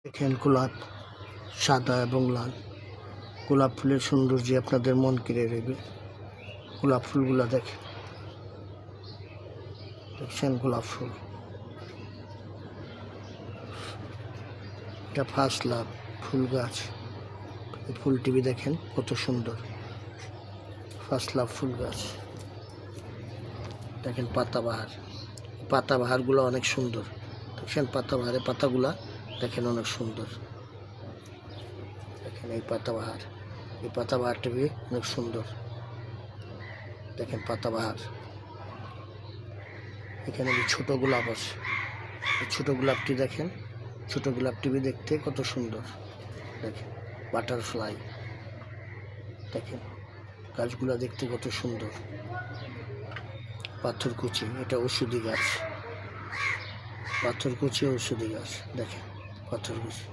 দেখেন গোলাপ সাদা এবং লাল। গোলাপ ফুলের সৌন্দর্য আপনাদের মন কেড়ে নেবে। গোলাপ ফুলগুলা দেখছেন গোলাপ ফুল, এটা ফার্স্ট লাভ ফুল গাছ। এই ফুলটিভি দেখেন কত সুন্দর, ফার্স্ট লাভ ফুল গাছ। দেখেন পাতাবাহার, পাতাবাহারগুলো অনেক সুন্দর। দেখছেন পাতাবাহারের পাতাগুলা দেখেন অনেক সুন্দর। দেখেন এই পাতাবাহারটি অনেক সুন্দর। দেখেন পাতাবাহার। এখানে ছোট গোলাপ আছে, ছোট গোলাপটি দেখেন, ছোট গোলাপটি দেখতে কত সুন্দর। দেখেন বাটারফ্লাই, দেখেন গাছগুলা দেখতে কত সুন্দর। পাথরকুচি, এটা ঔষধি গাছ, পাথরকুচি ঔষধি গাছ। দেখেন পাথরকুচি।